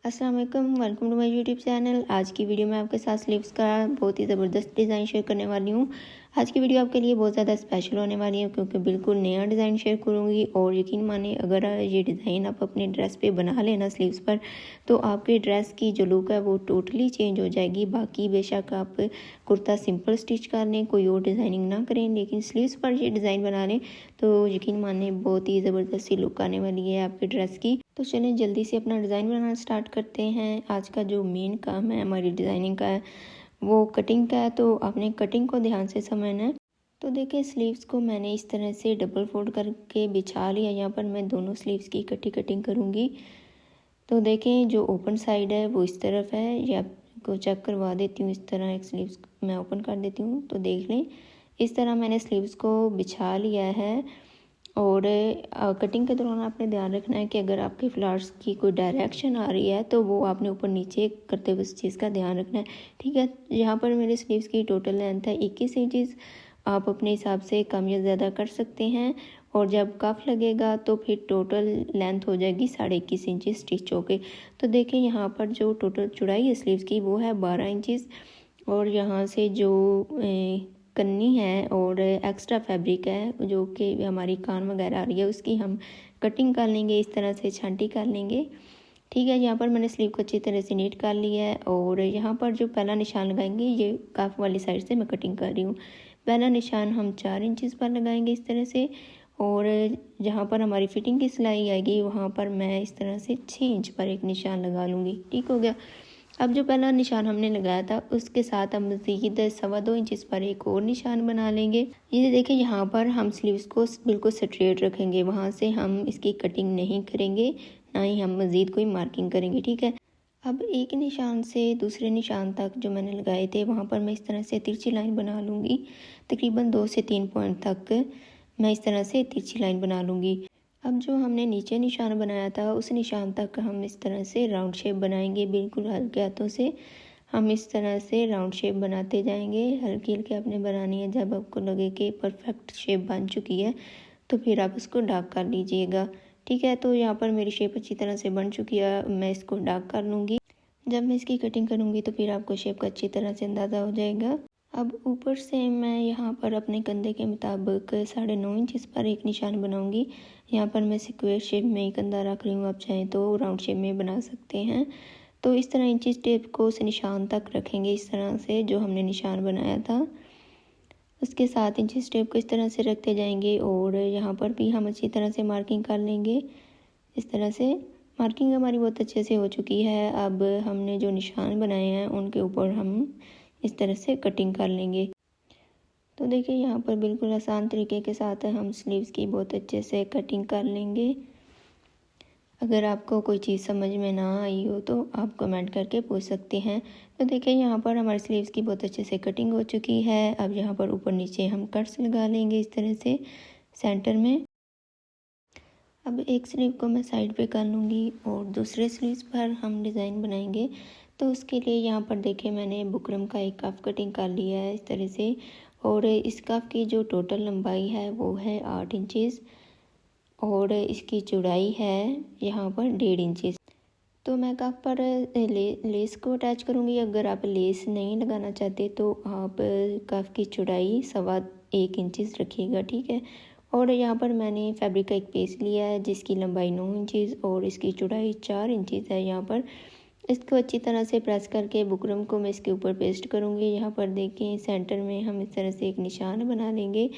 अस्सलाम वालेकुम, welcome to my YouTube channel. आज की वीडियो में आपके साथ स्लीव्स का बहुत ही ज़बरदस्त डिज़ाइन शेयर करने वाली हूँ। आज की वीडियो आपके लिए बहुत ज़्यादा स्पेशल होने वाली है क्योंकि बिल्कुल नया डिज़ाइन शेयर करूँगी और यकीन माने अगर ये डिज़ाइन आप अपने ड्रेस पे बना लेना स्लीव्स पर तो आपके ड्रेस की जो लुक है वो टोटली चेंज हो जाएगी। बाकी बेशक आप कुर्ता सिंपल स्टिच कर लें, कोई और डिज़ाइनिंग ना करें, लेकिन स्लीव्स पर ये डिज़ाइन बना लें तो यकीन माने बहुत ही ज़बरदस्त सी लुक आने वाली है आपके ड्रेस की। तो चलें जल्दी से अपना डिज़ाइन बनाना स्टार्ट करते हैं। आज का जो मेन काम है हमारी डिज़ाइनिंग का है वो कटिंग का है, तो आपने कटिंग को ध्यान से समझना है। तो देखिए स्लीव्स को मैंने इस तरह से डबल फोल्ड करके बिछा लिया। यहाँ पर मैं दोनों स्लीव्स की इकट्ठी कटिंग करूँगी। तो देखें जो ओपन साइड है वो इस तरफ है, ये आपको चेक करवा देती हूँ। इस तरह एक स्लीव्स मैं ओपन कर देती हूँ तो देख लें इस तरह मैंने स्लीव्स को बिछा लिया है। और कटिंग के दौरान आपने ध्यान रखना है कि अगर आपके फ्लावर्स की कोई डायरेक्शन आ रही है तो वो आपने ऊपर नीचे करते हुए उस चीज़ का ध्यान रखना है, ठीक है। यहाँ पर मेरे स्लीव्स की टोटल लेंथ है 21 इंचज़। आप अपने हिसाब से कम या ज़्यादा कर सकते हैं और जब कफ लगेगा तो फिर टोटल लेंथ हो जाएगी 21.5 इंच स्टिच होके। तो देखें यहाँ पर जो टोटल चौड़ाई है स्लीव्स की वो है 12 इंचज़ और यहाँ से जो कन्नी है और एक्स्ट्रा फैब्रिक है जो कि हमारी कान वगैरह आ रही है उसकी हम कटिंग कर लेंगे, इस तरह से छांटी कर लेंगे, ठीक है। यहाँ पर मैंने स्लीव को अच्छी तरह से नीट कर लिया है और यहाँ पर जो पहला निशान लगाएंगे ये काफ वाली साइड से मैं कटिंग कर रही हूँ। पहला निशान हम 4 इंचज़ पर लगाएंगे इस तरह से और जहाँ पर हमारी फिटिंग की सिलाई आएगी वहाँ पर मैं इस तरह से 6 इंच पर एक निशान लगा लूँगी, ठीक हो गया। अब जो पहला निशान हमने लगाया था उसके साथ हम मज़ीद 2.25 इंच पर एक और निशान बना लेंगे। ये देखिए यहाँ पर हम स्लीव्स को बिल्कुल स्ट्रेट रखेंगे, वहाँ से हम इसकी कटिंग नहीं करेंगे, ना ही हम मज़ीद कोई मार्किंग करेंगे, ठीक है। अब एक निशान से दूसरे निशान तक जो मैंने लगाए थे वहाँ पर मैं इस तरह से तिरछी लाइन बना लूँगी। तकरीबन 2 से 3 पॉइंट तक मैं इस तरह से तिरछी लाइन बना लूँगी। अब जो हमने नीचे निशान बनाया था उस निशान तक हम इस तरह से राउंड शेप बनाएंगे। बिल्कुल हल्के हाथों से हम इस तरह से राउंड शेप बनाते जाएंगे। हल्की हल्की आपने बनानी है, जब आपको लगे कि परफेक्ट शेप बन चुकी है तो फिर आप इसको डार्क कर लीजिएगा, ठीक है। तो यहाँ पर मेरी शेप अच्छी तरह से बन चुकी है, मैं इसको डार्क कर लूँगी। जब मैं इसकी कटिंग करूँगी तो फिर आपको शेप का अच्छी तरह से अंदाज़ा हो जाएगा। अब ऊपर से मैं यहाँ पर अपने कंधे के मुताबिक 9.5 इंच पर एक निशान बनाऊंगी। यहाँ पर मैं स्क्वायर शेप में ही कंधा रख रही हूँ, आप चाहें तो राउंड शेप में बना सकते हैं। तो इस तरह इंची टेप को उस निशान तक रखेंगे, इस तरह से जो हमने निशान बनाया था उसके साथ इंची टेप को इस तरह से रखते जाएंगे और यहाँ पर भी हम अच्छी तरह से मार्किंग कर लेंगे। इस तरह से मार्किंग हमारी बहुत अच्छे से हो चुकी है। अब हमने जो निशान बनाए हैं उनके ऊपर हम इस तरह से कटिंग कर लेंगे। तो देखिए यहाँ पर बिल्कुल आसान तरीके के साथ हम स्लीव्स की बहुत अच्छे से कटिंग कर लेंगे। अगर आपको कोई चीज़ समझ में ना आई हो तो आप कमेंट करके पूछ सकते हैं। तो देखिए यहाँ पर हमारे स्लीव्स की बहुत अच्छे से कटिंग हो चुकी है। अब यहाँ पर ऊपर नीचे हम कट्स लगा लेंगे इस तरह से सेंटर में। अब एक स्लीव को मैं साइड पे कर लूँगी और दूसरे स्लीव्स पर हम डिज़ाइन बनाएंगे। तो उसके लिए यहाँ पर देखिए मैंने बुकरम का एक कफ कटिंग कर लिया है इस तरह से और इस कफ की जो टोटल लंबाई है वो है 8 इंचज़ और इसकी चौड़ाई है यहाँ पर 1.5 इंचज़। तो मैं कफ पर लेस को अटैच करूँगी। अगर आप लेस नहीं लगाना चाहते तो आप कफ की चौड़ाई 1.25 इंचज़ रखिएगा, ठीक है। और यहाँ पर मैंने फैब्रिक का एक पीस लिया है जिसकी लंबाई 9 इंचज़ और इसकी चौड़ाई 4 इंचज़ है। यहाँ पर इसको अच्छी तरह से प्रेस करके बुकरम को मैं इसके ऊपर पेस्ट करूँगी। यहाँ पर देखें सेंटर में हम इस तरह से एक निशान बना लेंगे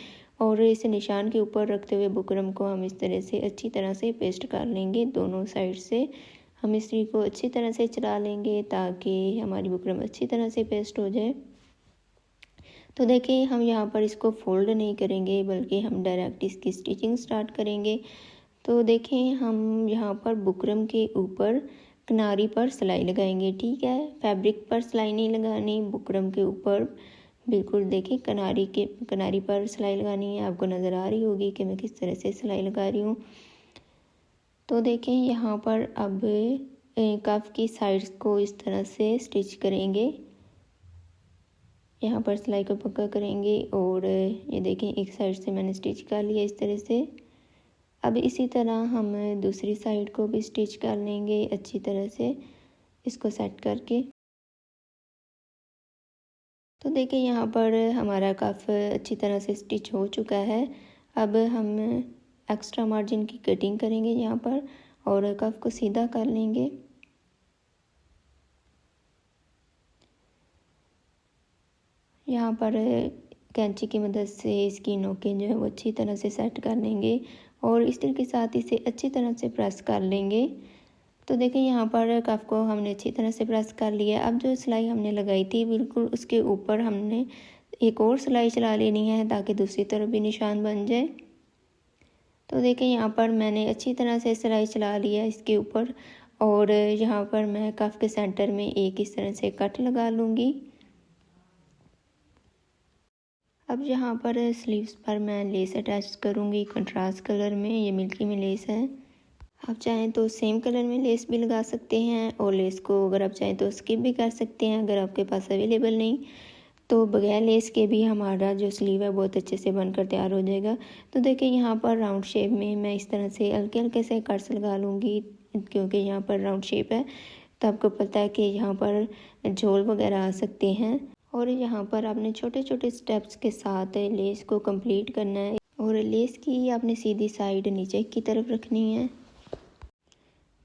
और इस निशान के ऊपर रखते हुए बुकरम को हम इस तरह से अच्छी तरह से पेस्ट कर लेंगे। दोनों साइड से हम इस को अच्छी तरह से चला लेंगे ताकि हमारी बुकरम अच्छी तरह से पेस्ट हो जाए। तो देखिए हम यहाँ पर इसको फोल्ड नहीं करेंगे बल्कि हम डायरेक्ट इसकी स्टिचिंग स्टार्ट करेंगे। तो देखें हम यहाँ पर बुकरम के ऊपर किनारी पर सिलाई लगाएंगे, ठीक है। फैब्रिक पर सिलाई नहीं लगानी, बुकरम के ऊपर बिल्कुल देखें किनारी पर सिलाई लगानी है। आपको नज़र आ रही होगी कि मैं किस तरह से सिलाई लगा रही हूँ। तो देखें यहाँ पर अब कफ की साइड्स को इस तरह से स्टिच करेंगे। यहाँ पर सिलाई को पक्का करेंगे और ये देखें एक साइड से मैंने स्टिच कर लिया इस तरह से। अब इसी तरह हम दूसरी साइड को भी स्टिच कर लेंगे अच्छी तरह से। इसको सेट करके। तो देखिए यहाँ पर हमारा कफ अच्छी तरह से स्टिच हो चुका है। अब हम एक्स्ट्रा मार्जिन की कटिंग करेंगे यहाँ पर और कफ को सीधा कर लेंगे। यहाँ पर कैंची की मदद से इसकी नोकें जो है वो अच्छी तरह से सेट कर लेंगे और स्टील के साथ इसे अच्छी तरह से प्रेस कर लेंगे। तो देखिए यहाँ पर कफ को हमने अच्छी तरह से प्रेस कर लिया। अब जो सिलाई हमने लगाई थी बिल्कुल उसके ऊपर हमने एक और सिलाई चला लेनी है ताकि दूसरी तरफ भी निशान बन जाए। तो देखिए यहाँ पर मैंने अच्छी तरह से सिलाई चला लिया इसके ऊपर और यहाँ पर मैं कफ के सेंटर में एक इस तरह से कट लगा लूँगी। अब यहाँ पर स्लीव्स पर मैं लेस अटैच करूँगी कंट्रास्ट कलर में, ये मिल्की में लेस है। आप चाहें तो सेम कलर में लेस भी लगा सकते हैं और लेस को अगर आप चाहें तो स्किप भी कर सकते हैं। अगर आपके पास अवेलेबल नहीं तो बगैर लेस के भी हमारा जो स्लीव है बहुत अच्छे से बनकर तैयार हो जाएगा। तो देखिए यहाँ पर राउंड शेप में मैं इस तरह से हल्के हल्के से कट्स लगा लूँगी क्योंकि यहाँ पर राउंड शेप है तो आपको पता है कि यहाँ पर झोल वगैरह आ सकते हैं। और यहाँ पर आपने छोटे छोटे स्टेप्स के साथ लेस को कंप्लीट करना है और लेस की आपने सीधी साइड नीचे की तरफ रखनी है।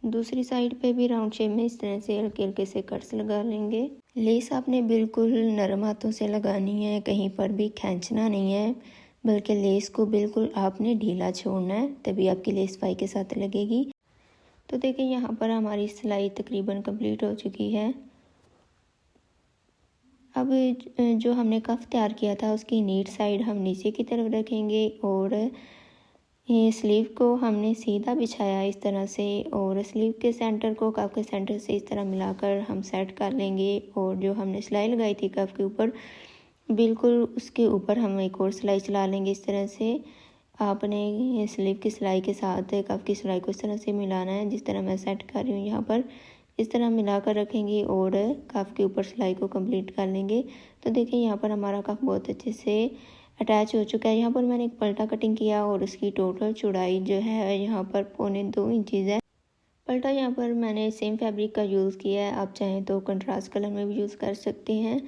दूसरी साइड पे भी राउंड शेप में इस तरह से हल्के हल्के से कट्स लगा लेंगे। लेस आपने बिल्कुल नरम हाथों से लगानी है, कहीं पर भी खींचना नहीं है, बल्कि लेस को बिल्कुल आपने ढीला छोड़ना है, तभी आपकी लेस पाई के साथ लगेगी। तो देखिए यहाँ पर हमारी सिलाई तकरीबन कंप्लीट हो चुकी है। अब जो हमने कफ तैयार किया था उसकी नीट साइड हम नीचे की तरफ रखेंगे और ये स्लीव को हमने सीधा बिछाया इस तरह से और स्लीव के सेंटर को कफ के सेंटर से इस तरह मिलाकर हम सेट कर लेंगे। और जो हमने सिलाई लगाई थी कफ के ऊपर बिल्कुल उसके ऊपर हम एक और सिलाई चला लेंगे। इस तरह से आपने स्लीव की सिलाई के साथ कफ की सिलाई को इस तरह से मिलाना है, जिस तरह मैं सेट कर रही हूँ यहाँ पर इस तरह मिलाकर रखेंगे और कफ के ऊपर सिलाई को कंप्लीट कर लेंगे। तो देखिए यहाँ पर हमारा कफ बहुत अच्छे से अटैच हो चुका है। यहाँ पर मैंने एक पल्टा कटिंग किया और उसकी टोटल चौड़ाई जो है यहाँ पर 1.25 इंचज़ है। पल्टा यहाँ पर मैंने सेम फैब्रिक का यूज़ किया है, आप चाहें तो कंट्रास्ट कलर में भी यूज़ कर सकते हैं।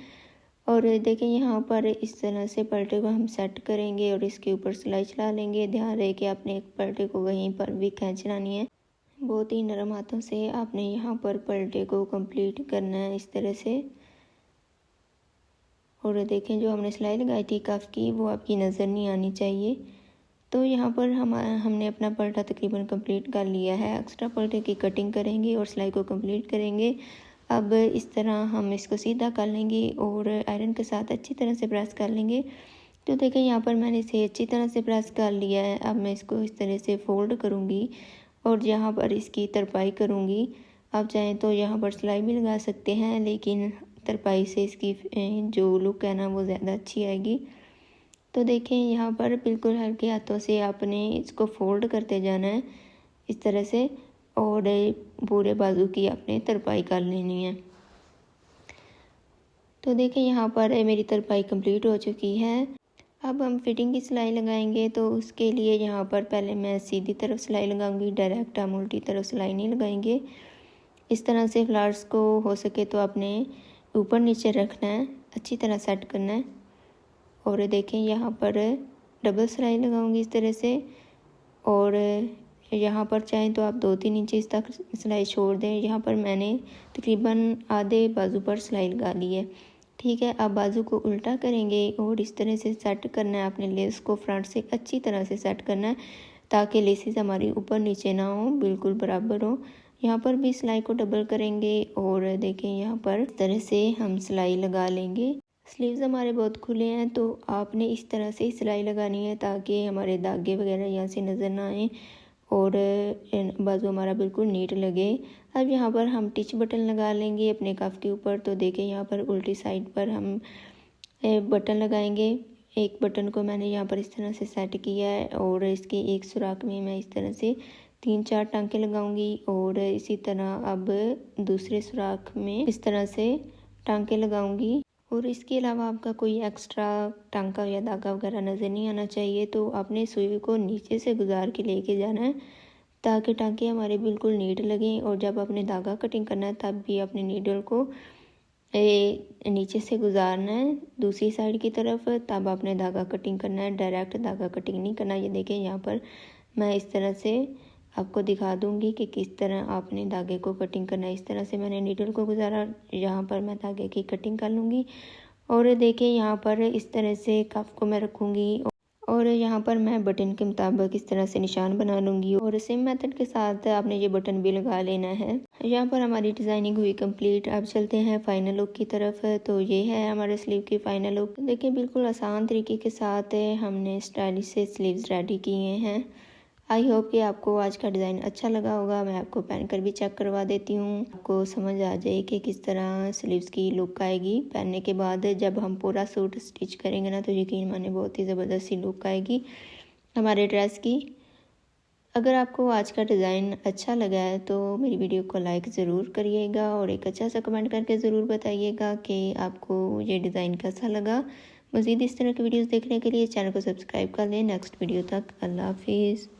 और देखिए यहाँ पर इस तरह से पल्टे को हम सेट करेंगे और इसके ऊपर सिलाई चला लेंगे। ध्यान रहे कि आपने एक पल्टे को कहीं पर भी खींचना नहीं है, बहुत ही नरम हाथों से आपने यहाँ पर पल्टे को कंप्लीट करना है इस तरह से। और देखें जो हमने सिलाई लगाई थी कफ की वो आपकी नज़र नहीं आनी चाहिए। तो यहाँ पर हमने अपना पल्टा तकरीबन कंप्लीट कर लिया है। एक्स्ट्रा पल्टे की कटिंग करेंगे और सिलाई को कंप्लीट करेंगे। अब इस तरह हम इसको सीधा कर लेंगे और आयरन के साथ अच्छी तरह से प्रेस कर लेंगे। तो देखें यहाँ पर मैंने इसे अच्छी तरह से प्रेस कर लिया है। अब मैं इसको इस तरह से फोल्ड करूँगी और यहाँ पर इसकी तरपाई करूँगी। आप चाहें तो यहाँ पर सिलाई भी लगा सकते हैं, लेकिन तरपाई से इसकी जो लुक है ना वो ज़्यादा अच्छी आएगी। तो देखें यहाँ पर बिल्कुल हल्के हाथों से आपने इसको फोल्ड करते जाना है इस तरह से और पूरे बाजू की आपने तरपाई कर लेनी है। तो देखें यहाँ पर मेरी तरपाई कंप्लीट हो चुकी है। अब हम फिटिंग की सिलाई लगाएंगे। तो उसके लिए यहाँ पर पहले मैं सीधी तरफ सिलाई लगाऊंगी, डायरेक्ट हम उल्टी तरफ सिलाई नहीं लगाएंगे। इस तरह से फ्लावर्स को हो सके तो आपने ऊपर नीचे रखना है, अच्छी तरह सेट करना है। और देखें यहाँ पर डबल सिलाई लगाऊंगी इस तरह से और यहाँ पर चाहें तो आप 2-3 इंच तक सिलाई छोड़ दें। यहाँ पर मैंने तकरीबन आधे बाजू पर सिलाई लगा ली है। ठीक है, अब बाजू को उल्टा करेंगे और इस तरह से सेट करना है। आपने लेस को फ्रंट से अच्छी तरह से सेट करना है ताकि लेसेस हमारी ऊपर नीचे ना हो, बिल्कुल बराबर हो। यहाँ पर भी सिलाई को डबल करेंगे और देखें यहाँ पर इस तरह से हम सिलाई लगा लेंगे। स्लीव्स हमारे बहुत खुले हैं तो आपने इस तरह से सिलाई लगानी है ताकि हमारे धागे वगैरह यहाँ से नज़र ना आए और बाजू हमारा बिल्कुल नीट लगे। अब यहाँ पर हम टिच बटन लगा लेंगे अपने कफ के ऊपर। तो देखें यहाँ पर उल्टी साइड पर हम बटन लगाएंगे। एक बटन को मैंने यहाँ पर इस तरह से सेट किया है और इसके एक सुराख में मैं इस तरह से 3-4 टांके लगाऊंगी और इसी तरह अब दूसरे सुराख में इस तरह से टांके लगाऊंगी। और इसके अलावा आपका कोई एक्स्ट्रा टांका या धागा वगैरह नज़र नहीं आना चाहिए। तो आपने सुई को नीचे से गुजार के लेके जाना है ताकि टाँके हमारे बिल्कुल नीट लगें। और जब आपने धागा कटिंग करना है तब भी अपने नीडल को नीचे से गुजारना है दूसरी साइड की तरफ, तब आपने धागा कटिंग करना है, डायरेक्ट धागा कटिंग नहीं करना। ये देखें यहाँ पर मैं इस तरह से आपको दिखा दूंगी कि किस तरह आपने धागे को कटिंग करना है। इस तरह से मैंने नीडल को गुजारा, यहाँ पर मैं धागे की कटिंग कर लूँगी। और देखें यहाँ पर इस तरह से कफ को मैं रखूँगी और यहाँ पर मैं बटन के मुताबिक इस तरह से निशान बना लूँगी। और सेम मेथड के साथ आपने ये बटन भी लगा लेना है। यहाँ पर हमारी डिज़ाइनिंग हुई कंप्लीट। अब चलते हैं फाइनल लुक की तरफ। तो ये है हमारे स्लीव की फाइनल लुक। देखिए बिल्कुल आसान तरीके के साथ हमने स्टाइलिश से स्लीव्स रेडी किए हैं। आई होप कि आपको आज का डिज़ाइन अच्छा लगा होगा। मैं आपको पहन कर भी चेक करवा देती हूँ, आपको समझ आ जाए कि किस तरह स्लीव्स की लुक आएगी पहनने के बाद। जब हम पूरा सूट स्टिच करेंगे ना तो यकीन माने बहुत ही ज़बरदस्त सी लुक आएगी हमारे ड्रेस की। अगर आपको आज का डिज़ाइन अच्छा लगा है तो मेरी वीडियो को लाइक ज़रूर करिएगा और एक अच्छा सा कमेंट करके ज़रूर बताइएगा कि आपको ये डिज़ाइन कैसा लगा। मज़ीद इस तरह की वीडियोज़ देखने के लिए चैनल को सब्सक्राइब कर लें। नेक्स्ट वीडियो तक अल्लाह हाफिज़।